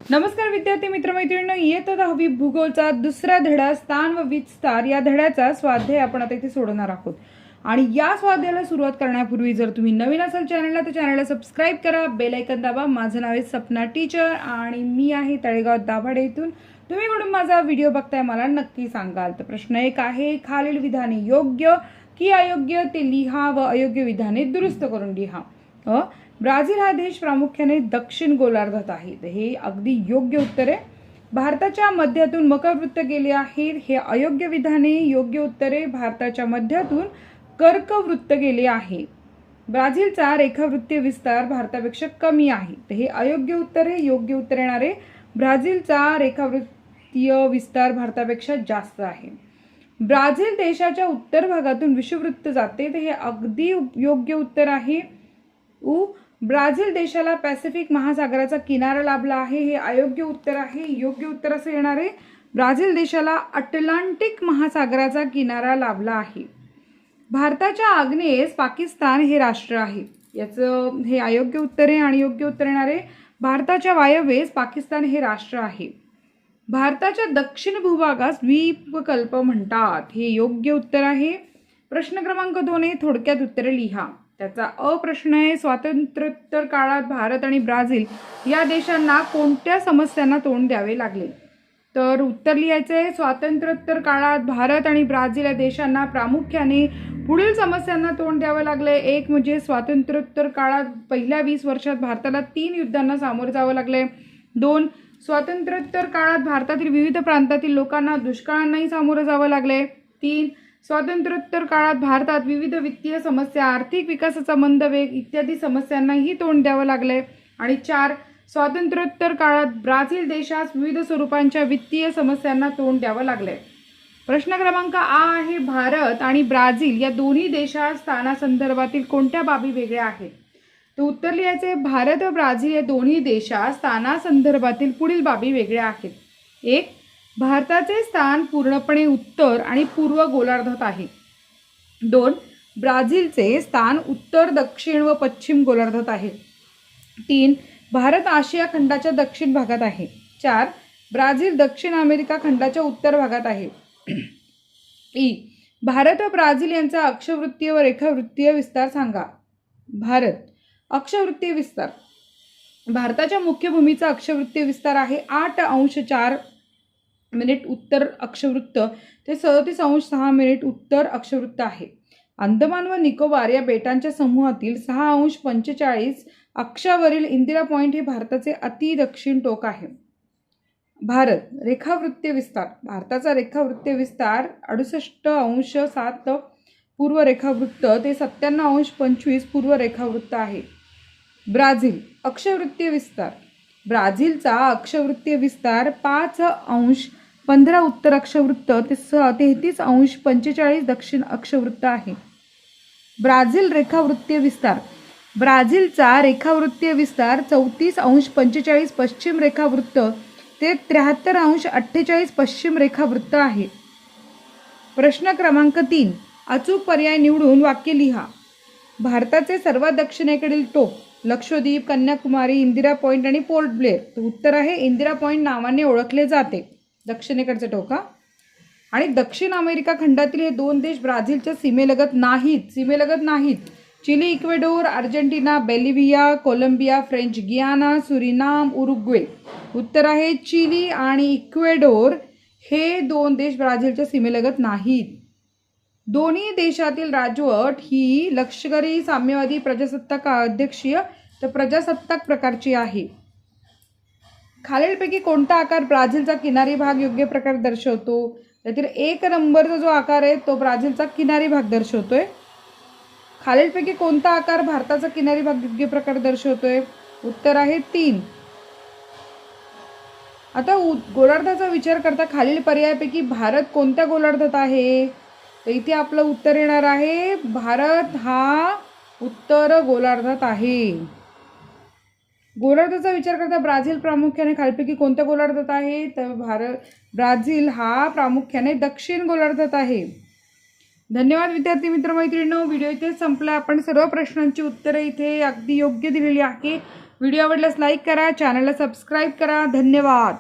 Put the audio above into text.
नमस्कार विद्यार्थी मित्रमैत्रिणींनो, इयत्ता 10वी भूगोलचा दुसरा धडा स्थान व विस्तार या धड्याचा स्वाध्याय आपण आता इथे सोडवणार आहोत। आणि या स्वाध्यायाला सुरुवात करण्यापूर्वी जर तुम्ही नवीन असाल चॅनलला तर चॅनलला सबस्क्राइब करा, बेल आयकॉन दाबा। माझं नाव आहे सपना टीचर आणि मी आहे तळेगाव दाभाडे इथून। तुम्ही कुठून माझा व्हिडिओ बघताय मला नक्की सांगाल। तर प्रश्न 1 आहे, खालील विधाने योग्य की अयोग्य ते लिहा व अयोग्य विधाने दुरुस्त करून लिहा। ब्राझील हा देश प्रामुख्याने दक्षिण गोलार्धात आहे, तर हे अगदी योग्य उत्तर आहे। भारताच्या मध्यातून मकरवृत्त गेले आहे, हे अयोग्य विधाने। योग्य उत्तरे, भारताच्या मध्यातून कर्कवृत्त गेले आहे। ब्राझीलचा रेखावृत्तीय विस्तार भारतापेक्षा कमी आहे, तर हे अयोग्य उत्तर आहे। योग्य उत्तर येणार आहे, ब्राझीलचा रेखावृत्तीय विस्तार भारतापेक्षा जास्त आहे। ब्राझील देशाच्या उत्तर भागातून विषुववृत्त जाते, तर हे अगदी योग्य उत्तर आहे। ब्राझील देशाला पॅसिफिक महासागराचा किनारा लाभला आहे, हे अयोग्य उत्तर आहे। योग्य उत्तर असे येणार आहे, ब्राझील देशाला अटलांटिक महासागराचा किनारा लाभला आहे। भारताच्या आग्नेयेस पाकिस्तान हे राष्ट्र आहे, याचं हे अयोग्य उत्तर आहे। आणि योग्य उत्तर येणार आहे, भारताच्या वायव्येस पाकिस्तान हे राष्ट्र आहे। भारताच्या दक्षिण भूभागास द्वीपकल्प म्हणतात, हे योग्य उत्तर आहे। प्रश्न क्रमांक 2 आहे, थोडक्यात उत्तरे लिहा। त्याचा अ प्रश्न आहे, स्वातंत्र्योत्तर काळात भारत आणि ब्राझील या देशांना कोणत्या समस्यांना तोंड द्यावे लागले? तर उत्तर लिहायचं आहे, स्वातंत्र्योत्तर काळात भारत आणि ब्राझील या देशांना प्रामुख्याने पुढील समस्यांना तोंड द्यावं लागले। एक म्हणजे स्वातंत्र्योत्तर काळात पहिल्या 20 वर्षात भारताला 3 युद्धांना सामोरं जावं लागले। 2, स्वातंत्र्योत्तर काळात भारतातील विविध प्रांतातील लोकांना दुष्काळांनाही सामोरं जावं लागले। 3, स्वातंत्र्योत्तर काळात भारतात विविध वित्तीय समस्या, आर्थिक विकासाचा मंद वेग इत्यादी समस्यांनाही तोंड द्यावं लागले। आणि 4, स्वातंत्र्योत्तर काळात ब्राझील देशास विविध स्वरूपांच्या वित्तीय समस्यांना तोंड द्यावं लागले। प्रश्न क्रमांक आ आहे, भारत आणि ब्राझील या दोन्ही देशात स्थानासंदर्भातील कोणत्या बाबी वेगळ्या आहेत? तर उत्तर लिहायचे, भारत व ब्राझील या दोन्ही देशात स्थानासंदर्भातील पुढील बाबी वेगळ्या आहेत। 1, भारताचे स्थान पूर्णपणे उत्तर आणि पूर्व गोलार्धात आहे। 2, ब्राझीलचे स्थान उत्तर, दक्षिण व पश्चिम गोलार्धात आहे। 3, भारत आशिया खंडाच्या दक्षिण भागात आहे। 4, ब्राझील दक्षिण अमेरिका खंडाच्या उत्तर भागात आहे। ई, भारत व ब्राझील यांचा अक्षवृत्तीय व रेखावृत्तीय विस्तार सांगा। भारत अक्षवृत्तीय विस्तार, भारताच्या मुख्य भूमीचा अक्षवृत्तीय विस्तार आहे 8°4 उत्तर अक्षवृत्त ते 37°6 उत्तर अक्षवृत्त आहे। अंदमान व निकोबार या बेटांच्या समूहातील 6°45 अक्षावरील इंदिरा पॉइंट हे भारताचे अति दक्षिण टोक आहे। भारत रेखावृत्तीय विस्तार, भारताचा रेखावृत्तीय विस्तार 68°7 पूर्व रेखावृत्त ते 97°25 पूर्व रेखावृत्त आहे। ब्राझील अक्षवृत्तीय विस्तार, ब्राझीलचा अक्षवृत्तीय विस्तार 5°15 उत्तर अक्षवृत्त ते 33°45 दक्षिण अक्षवृत्त आहे। ब्राझील रेखावृत्तीय विस्तार, ब्राझीलचा रेखावृत्तीय विस्तार 34°45 पश्चिम रेखावृत्त ते 73°48 पश्चिम रेखावृत्त आहे। प्रश्न क्रमांक 3, अचूक पर्याय निवडून वाक्य लिहा। भारताचे सर्वात दक्षिणेकडील टोक लक्षद्वीप, कन्याकुमारी, इंदिरा पॉइंट आणि पोर्ट ब्लेअर, तर उत्तर आहे इंदिरा पॉइंट नावाने ओळखले जाते, दक्षिणेकडचे टोक। आणि दक्षिण अमेरिका खंडातील हे 2 देश ब्राझीलच्या सीमेलगत नाहीत। Chile, Ecuador, Argentina, Bolivia, Colombia, French Guiana, Suriname, Uruguay, उत्तर आहे चिली आणि इक्वेडोर हे 2 देश ब्राझीलच्या सीमेलगत नाहीत। दोन्ही देशातील राजवट ही लष्करी, साम्यवादी, प्रजासत्ताक, अध्यक्षीय तर प्रजासत्ताक प्रकारची आहे। खालीलपैकी कोणता आकार ब्राझीलचा किनारी भाग योग्य प्रकारे दर्शवतो? त्यातील 1 नंबरचा जो आकार आहे तो ब्राझीलचा किनारी भाग दर्शवतोय। खालीलपैकी कोणता आकार भारताचा किनारी भाग योग्य प्रकारे दर्शवतोय? उत्तर आहे 3। आता गोलार्धाचा विचार करता खालील पर्यायापैकी भारत कोणत्या गोलार्धात आहे? तर इथे आपलं उत्तर येणार आहे, भारत हा उत्तर गोलार्धात आहे। गोलार्धाचा विचार करता ब्राझील प्रामुख्याने खालीलपैकी कोणत्या गोलार्धात आहे? तर ब्राझील हा प्रामुख्याने दक्षिण गोलार्धात आहे। धन्यवाद विद्यार्थी मित्रमैत्रिणींनो, व्हिडिओ इथे संपला। आपण सर्व प्रश्नांची उत्तरे इथे अगदी योग्य दिलेली आहे। व्हिडिओ आवडल्यास लाईक करा, चॅनलला सबस्क्राईब करा. धन्यवाद.